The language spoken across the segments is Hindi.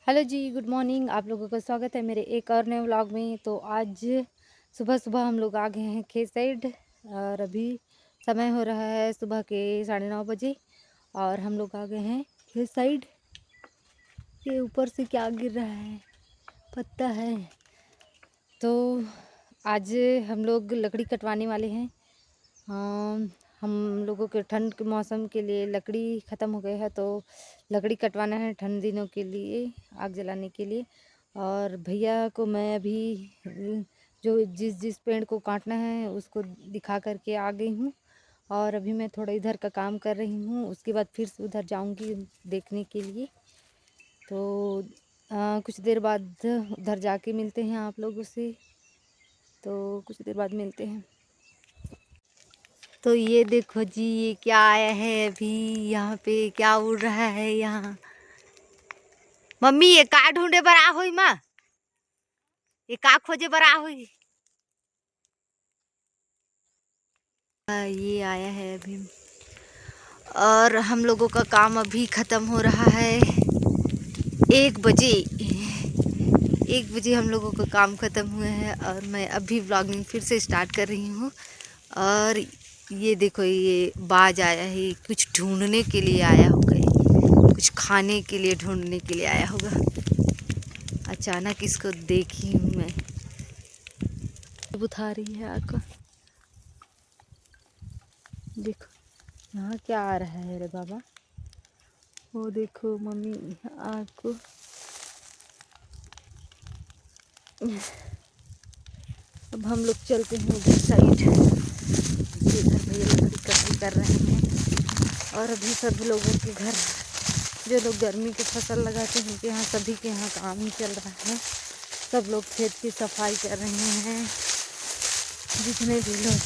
हेलो जी, गुड मॉर्निंग। आप लोगों का स्वागत है मेरे एक और नए व्लॉग में। तो आज सुबह सुबह हम लोग आ गए हैं खेत साइड और अभी समय हो रहा है सुबह के 9:30 बजे और हम लोग आ गए हैं खेत साइड। ये ऊपर से क्या गिर रहा है, पत्ता है। तो आज हम लोग लकड़ी कटवाने वाले हैं। हम लोगों के ठंड के मौसम के लिए लकड़ी ख़त्म हो गई है, तो लकड़ी कटवाना है ठंड दिनों के लिए, आग जलाने के लिए। और भैया को मैं अभी जो जिस जिस पेड़ को काटना है उसको दिखा करके आ गई हूँ। और अभी मैं थोड़ा इधर का काम कर रही हूँ, उसके बाद फिर से उधर जाऊँगी देखने के लिए। तो कुछ देर बाद उधर जाके मिलते हैं आप लोगों से। तो कुछ देर बाद मिलते हैं। तो ये देखो जी, ये क्या आया है अभी यहाँ पे, क्या उड़ रहा है यहाँ। मम्मी ये का ढूंढे बर आ हुई माँ, ये का खोजे बर आ हुई। ये आया है अभी और हम लोगों का काम अभी ख़त्म हो रहा है 1 बजे। 1 बजे हम लोगों का काम ख़त्म हुआ है और मैं अभी व्लॉगिंग फिर से स्टार्ट कर रही हूँ। और ये देखो, ये बाज आया है, कुछ ढूंढने के लिए आया होगा, कुछ खाने के लिए ढूंढने के लिए आया होगा। अचानक इसको देखी हूँ मैं, बुथा रही है आग। देखो यहाँ क्या आ रहा है रे बाबा, वो देखो मम्मी आग को। अब हम लोग चलते हैं उधर साइड, इधर भैया लकड़ी कटाई कर रहे हैं। और अभी सब लोगों के घर, जो लोग गर्मी की फसल लगाते हैं उनके यहाँ, सभी के यहाँ काम ही चल रहा है। सब लोग खेत की सफाई कर रहे हैं। जितने भी लोग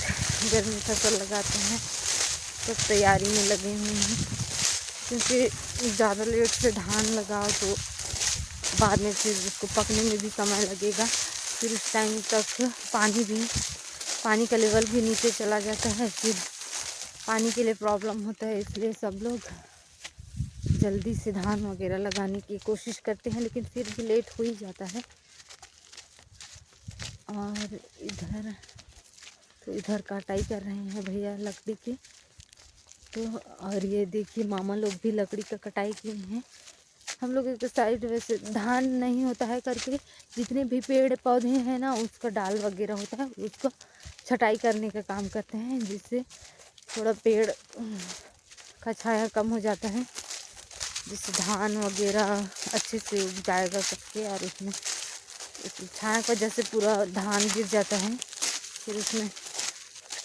गर्मी फसल लगाते हैं सब तैयारी में लगे हुए हैं, क्योंकि ज़्यादा लेट से धान लगाओ तो बाद में फिर उसको पकने में भी समय लगेगा। फिर उस टाइम तक पानी का लेवल भी नीचे चला जाता है, फिर पानी के लिए प्रॉब्लम होता है। इसलिए सब लोग जल्दी से धान वगैरह लगाने की कोशिश करते हैं, लेकिन फिर भी लेट हो ही जाता है। और इधर कटाई कर रहे हैं भैया लकड़ी की। तो और ये देखिए मामा लोग भी लकड़ी का कटाई किए हैं। हम लोग एक साइड वैसे धान नहीं होता है करके, जितने भी पेड़ पौधे हैं ना, उसका डाल वगैरह होता है, उसको छटाई करने का काम करते हैं, जिससे थोड़ा पेड़ का छाया कम हो जाता है, जिससे धान वगैरह अच्छे से उग जाएगा सबके। और उसमें छाया की वजह से पूरा धान गिर जाता है, फिर उसमें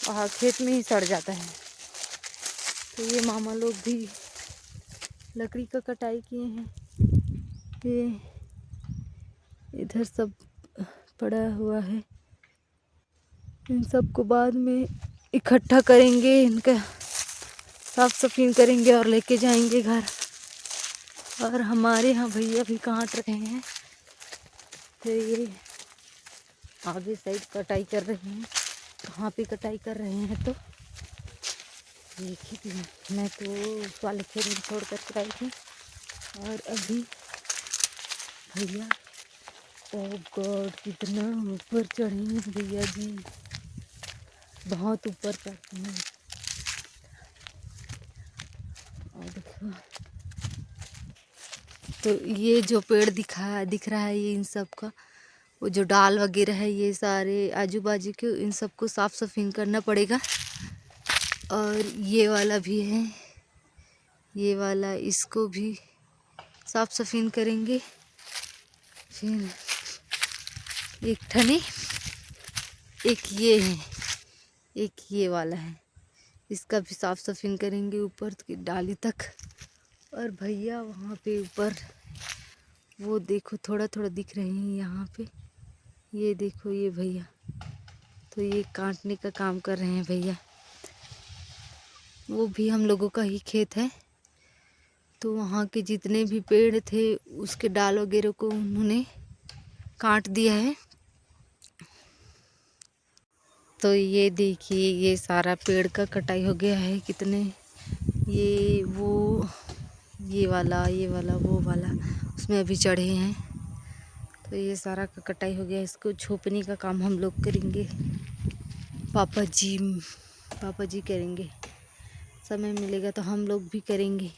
वहाँ खेत में ही सड़ जाता है। तो ये मामा लोग भी लकड़ी का कटाई किए हैं। ये इधर सब पड़ा हुआ है, इन सबको बाद में इकट्ठा करेंगे, इनका साफ सफाई करेंगे और लेके जाएंगे घर। और हमारे यहाँ भैया भी काट रहे हैं, तो ये आगे साइड कटाई कर रहे हैं। कहाँ पे कटाई कर रहे हैं तो देखिए, मैं तो उस वाले खेत में छोड़ कर आई थी। और अभी भैया, ओह गॉड, कितना ऊपर चढ़े हैं भैया जी, बहुत ऊपर चढ़ते हैं। और देखो, तो ये जो पेड़ दिख रहा है, ये इन सब का वो जो डाल वगैरह है, ये सारे आजू बाजू के, इन सबको साफ सफाई करना पड़ेगा। और ये वाला भी है, ये वाला, इसको भी साफ सफाई करेंगे। फिर एक ठने, एक ये है, एक ये वाला है, इसका भी साफ सफाई करेंगे ऊपर की डाली तक। और भैया वहाँ पे ऊपर, वो देखो थोड़ा थोड़ा दिख रहे हैं यहाँ पे, ये देखो ये भैया, तो ये काटने का काम कर रहे हैं भैया। वो भी हम लोगों का ही खेत है, तो वहाँ के जितने भी पेड़ थे उसके डाल वगैरह को उन्होंने काट दिया है। तो ये देखिए, ये सारा पेड़ का कटाई हो गया है। कितने, ये वो ये वाला वो वाला उसमें अभी चढ़े हैं। तो ये सारा का कटाई हो गया। इसको छोपने का काम हम लोग करेंगे, पापा जी करेंगे। समय मिलेगा तो हम लोग भी करेंगे।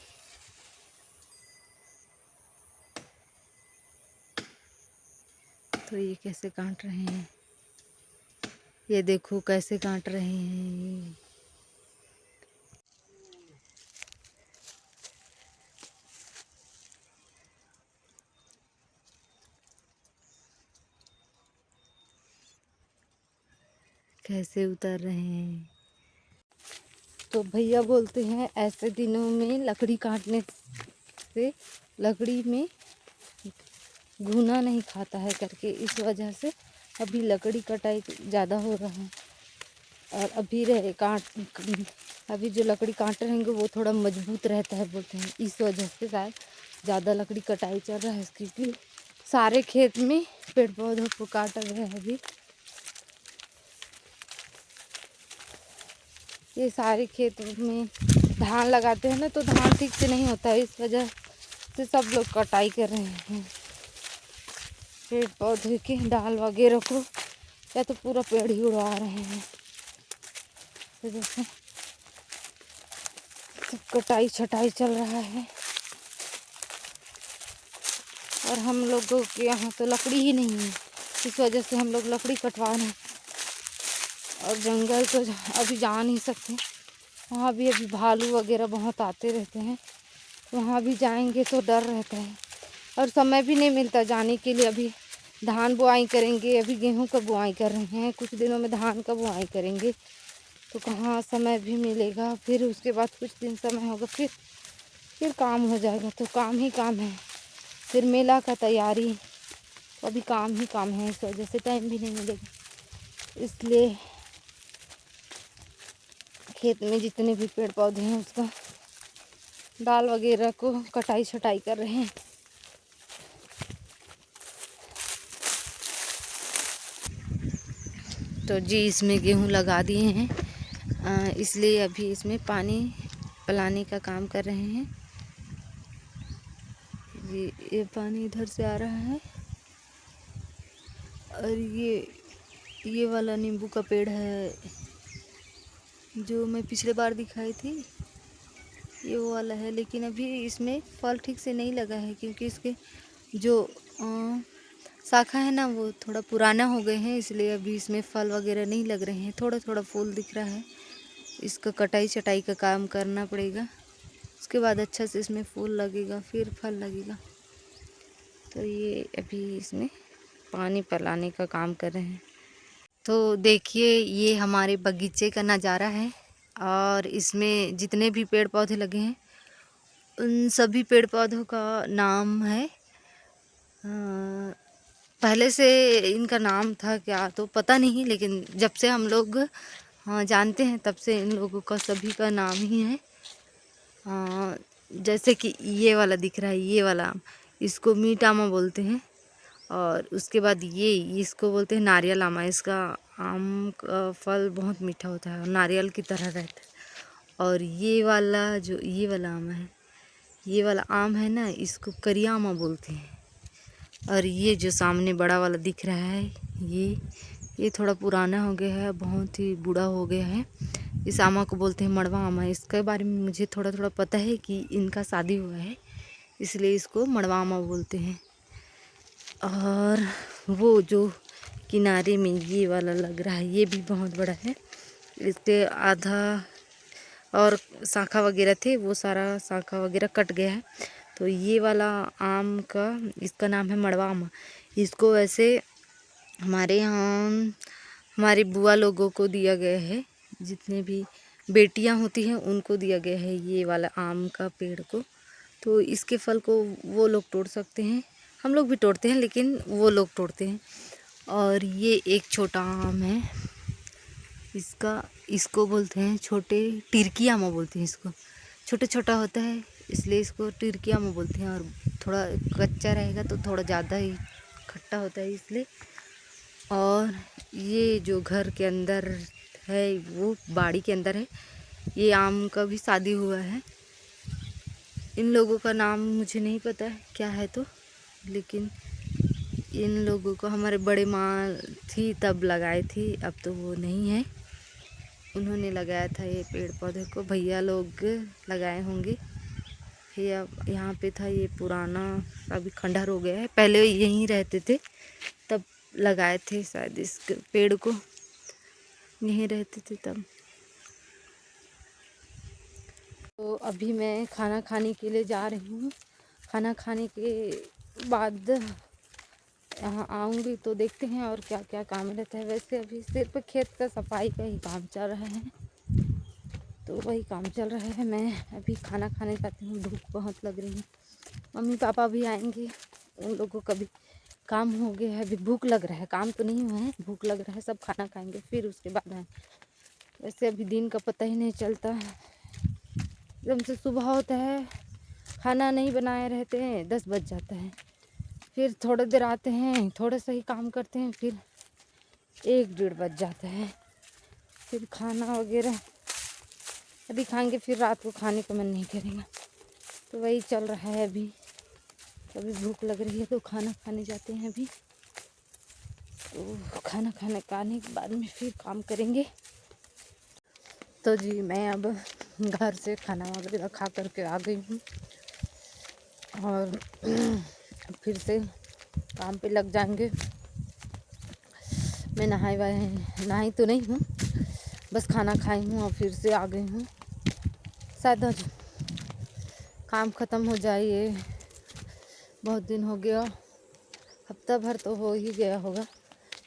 तो ये कैसे काट रहे हैं, ये देखो कैसे काट रहे हैं। कैसे उतर रहे हैं। तो भैया बोलते हैं ऐसे दिनों में लकड़ी काटने से लकड़ी में घुना नहीं खाता है करके, इस वजह से अभी लकड़ी कटाई ज़्यादा हो रहा है। और अभी जो लकड़ी काट रहेंगे वो थोड़ा मजबूत रहता है बोलते हैं, इस वजह से शायद ज़्यादा लकड़ी कटाई चल रहा है। क्योंकि सारे खेत में पेड़ पौधों को काटा गया है। अभी ये सारे खेत में धान लगाते हैं ना, तो धान ठीक से नहीं होता है, इस वजह से सब लोग कटाई कर रहे हैं पेड़ पौधे के डाल वगैरह को, या तो पूरा पेड़ ही उड़वा रहे हैं। तो जैसे सब कटाई छटाई चल रहा है। और हम लोगों के यहाँ तो लकड़ी ही नहीं है, इस वजह से हम लोग लकड़ी कटवा रहे हैं। और जंगल तो अभी जा नहीं सकते, वहाँ भी अभी भालू वगैरह बहुत आते रहते हैं। वहाँ भी जाएंगे तो डर रहता है, और समय भी नहीं मिलता जाने के लिए। अभी धान बुआई करेंगे, अभी गेहूं का बुआई कर रहे हैं, कुछ दिनों में धान का बुआई करेंगे, तो कहाँ समय भी मिलेगा। फिर उसके बाद कुछ दिन समय होगा, फिर काम हो जाएगा। तो काम ही काम है। फिर मेला का तैयारी, तो अभी काम ही काम है, इस वजह से टाइम भी नहीं मिलेगा। इसलिए खेत में जितने भी पेड़ पौधे हैं उसका डाल वगैरह को कटाई छटाई कर रहे हैं। तो जी इसमें गेहूं लगा दिए हैं, इसलिए अभी इसमें पानी पिलाने का काम कर रहे हैं। ये पानी इधर से आ रहा है। और ये वाला नींबू का पेड़ है जो मैं पिछले बार दिखाई थी, ये वो वाला है। लेकिन अभी इसमें फल ठीक से नहीं लगा है, क्योंकि इसके जो शाखा है ना वो थोड़ा पुराना हो गए हैं, इसलिए अभी इसमें फल वगैरह नहीं लग रहे हैं। थोड़ा थोड़ा फूल दिख रहा है। इसका कटाई छटाई का काम करना पड़ेगा, उसके बाद अच्छा से इसमें फूल लगेगा, फिर फल लगेगा। तो ये अभी इसमें पानी पिलाने का काम कर रहे हैं। तो देखिए ये हमारे बगीचे का नज़ारा है, और इसमें जितने भी पेड़ पौधे लगे हैं उन सभी पेड़ पौधों का नाम है। पहले से इनका नाम था क्या तो पता नहीं, लेकिन जब से हम लोग जानते हैं तब से इन लोगों का सभी का नाम ही है। जैसे कि ये वाला दिख रहा है, ये वाला आम, इसको मीठ आमा बोलते हैं। और उसके बाद ये इसको बोलते हैं नारियल आमा। इसका आम का फल बहुत मीठा होता है और नारियल की तरह रहता है। और ये वाला आम है, ये वाला आम है ना, इसको करिया आमा बोलते हैं। और ये जो सामने बड़ा वाला दिख रहा है, ये थोड़ा पुराना हो गया है, बहुत ही बूढ़ा हो गया है। इस आमा को बोलते हैं मड़वा आमा। इसके बारे में मुझे थोड़ा थोड़ा पता है कि इनका शादी हुआ है, इसलिए इसको मड़वा आमा बोलते हैं। और वो जो किनारे में ये वाला लग रहा है, ये भी बहुत बड़ा है। इसके आधा और शाखा वगैरह थे, वो सारा शाखा वगैरह कट गया है। तो ये वाला आम का इसका नाम है मड़वा आम। इसको वैसे हमारे यहाँ हमारी बुआ लोगों को दिया गया है, जितने भी बेटियां होती हैं उनको दिया गया है ये वाला आम का पेड़ को। तो इसके फल को वो लोग तोड़ सकते हैं, हम लोग भी तोड़ते हैं, लेकिन वो लोग तोड़ते हैं। और ये एक छोटा आम है, इसको बोलते हैं छोटे टिरकी आमा बोलते हैं। इसको छोटा छोटा होता है इसलिए इसको टिरकी आमा बोलते हैं। और थोड़ा कच्चा रहेगा तो थोड़ा ज़्यादा ही खट्टा होता है इसलिए। और ये जो घर के अंदर है वो बाड़ी के अंदर है, ये आम का भी शादी हुआ है। इन लोगों का नाम मुझे नहीं पता है क्या है तो, लेकिन इन लोगों को हमारे बड़े माँ थी तब लगाई थी, अब तो वो नहीं है। उन्होंने लगाया था ये पेड़ पौधे को, भैया लोग लगाए होंगे। ये यहाँ पे था, ये पुराना अभी खंडहर हो गया है, पहले यहीं रहते थे तब लगाए थे शायद इस पेड़ को, यहीं रहते थे तब। तो अभी मैं खाना खाने के लिए जा रही हूँ। खाना खाने के बाद यहाँ आऊँगी तो देखते हैं और क्या क्या काम रहता है। वैसे अभी सिर्फ खेत का सफाई का ही काम चल रहा है, तो वही काम चल रहा है। मैं अभी खाना खाने जाती हूँ, भूख बहुत लग रही है। मम्मी पापा भी आएंगे, उन लोगों का भी काम हो गया है, अभी भूख लग रहा है, काम तो नहीं हुआ है, भूख लग रहा है। सब खाना खाएंगे फिर उसके बाद आए। वैसे अभी दिन का पता ही नहीं चलता, एकदम से सुबह होता है, खाना नहीं बनाए रहते हैं, 10 बज जाता है। फिर थोड़ी देर आते हैं, थोड़ा सा ही काम करते हैं, फिर 1-1:30 बज जाता है। फिर खाना वगैरह अभी खाएंगे, फिर रात को खाने का मन नहीं करेगा। तो वही चल रहा है अभी। अभी भूख लग रही है तो खाना खाने जाते हैं अभी। तो खाना खाने के बाद में फिर काम करेंगे। तो जी मैं अब घर से खाना वगैरह खा करके आ गई हूँ और फिर से काम पे लग जाएंगे। मैं नहाई तो नहीं हूँ, बस खाना खाई हूँ और फिर से आ गई हूँ। शायद आज काम ख़त्म हो जाए, ये बहुत दिन हो गया, हफ्ता भर तो हो ही गया होगा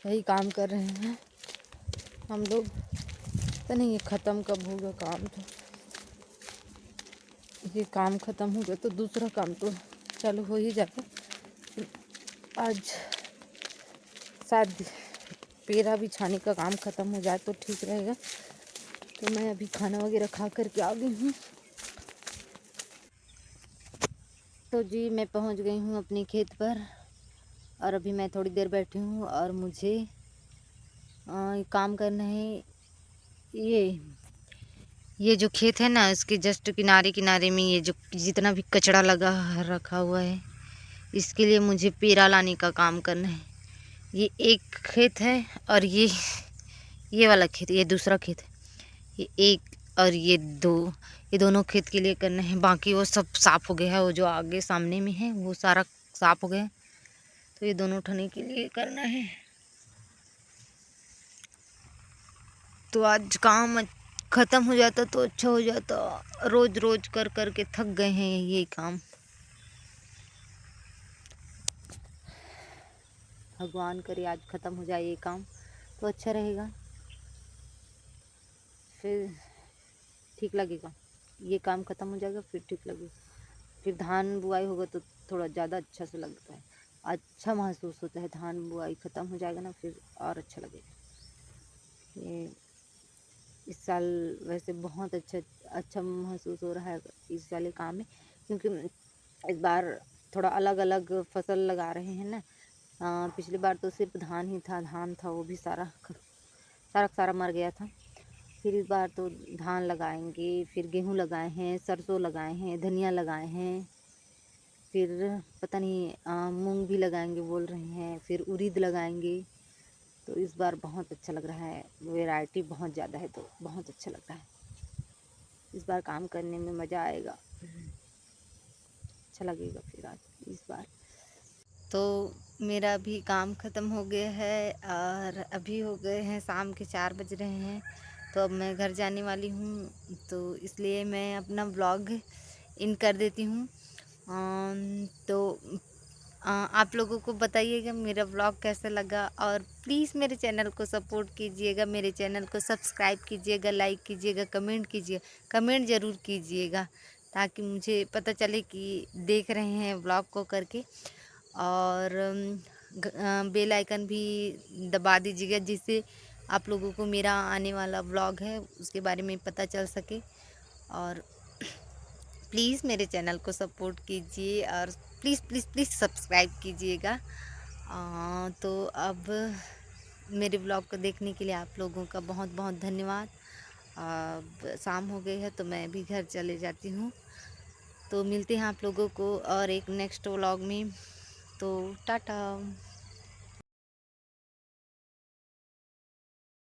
यही काम कर रहे हैं हम लोग। तो नहीं, ये ख़त्म कब होगा काम? तो ये काम ख़त्म हो गया तो दूसरा काम तो चालू हो ही जाता। आज शायद पेड़ा बिछाने का काम ख़त्म हो जाए तो ठीक रहेगा। तो मैं अभी खाना वगैरह खा करके आ गई हूँ। तो जी मैं पहुँच गई हूँ अपने खेत पर और अभी मैं थोड़ी देर बैठी हूँ और मुझे काम करना है। ये जो खेत है ना, इसके जस्ट किनारे किनारे में ये जो जितना भी कचरा लगा रखा हुआ है, इसके लिए मुझे पेड़ा लाने का काम करना है। ये एक खेत है और ये वाला खेत, ये दूसरा खेत है। ये एक और ये दोनों खेत के लिए करना है। बाकी वो सब साफ़ हो गया है, वो जो आगे सामने में है वो सारा साफ़ हो गया है। तो ये दोनों ठने के लिए करना है। तो आज काम ख़त्म हो जाता तो अच्छा हो जाता। रोज रोज कर कर के थक गए हैं ये काम। भगवान करे आज ख़त्म हो जाए ये काम तो अच्छा रहेगा, फिर ठीक लगेगा। ये काम ख़त्म हो जाएगा फिर ठीक लगेगा। फिर धान बुआई होगा तो थोड़ा ज़्यादा अच्छा से लगता है, अच्छा महसूस होता है। धान बुआई ख़त्म हो जाएगा ना, फिर और अच्छा लगेगा। ये इस साल वैसे बहुत अच्छा महसूस हो रहा है इस वाले काम में, क्योंकि इस बार थोड़ा अलग अलग फसल लगा रहे हैं ना। पिछली बार तो सिर्फ धान था, वो भी सारा मर गया था। फिर इस बार तो धान लगाएंगे, फिर गेहूँ लगाए हैं, सरसों लगाए हैं, धनिया लगाए हैं, फिर पता नहीं मूंग भी लगाएंगे बोल रहे हैं, फिर उड़द लगाएंगे। तो इस बार बहुत अच्छा लग रहा है, वैरायटी बहुत ज़्यादा है तो बहुत अच्छा लग रहा है। इस बार काम करने में मज़ा आएगा, अच्छा लगेगा फिर आज इस बार। तो मेरा भी काम ख़त्म हो गया है और अभी हो गए हैं शाम के 4 बज रहे हैं। तो अब मैं घर जाने वाली हूँ, तो इसलिए मैं अपना व्लॉग इन कर देती हूँ। तो आप लोगों को बताइएगा मेरा व्लॉग कैसा लगा और प्लीज़ मेरे चैनल को सपोर्ट कीजिएगा, मेरे चैनल को सब्सक्राइब कीजिएगा, लाइक कीजिएगा, कमेंट कीजिए, कमेंट ज़रूर कीजिएगा ताकि मुझे पता चले कि देख रहे हैं व्लॉग को करके। और बेल आइकन भी दबा दीजिएगा जिससे आप लोगों को मेरा आने वाला व्लॉग है उसके बारे में पता चल सके। और प्लीज़ मेरे चैनल को सपोर्ट कीजिए और प्लीज़ प्लीज़ प्लीज़ सब्सक्राइब कीजिएगा। तो अब मेरे ब्लॉग को देखने के लिए आप लोगों का बहुत बहुत धन्यवाद। अब शाम हो गई है तो मैं भी घर चले जाती हूँ। तो मिलते हैं आप लोगों को और एक नेक्स्ट व्लॉग में। तो टाटा।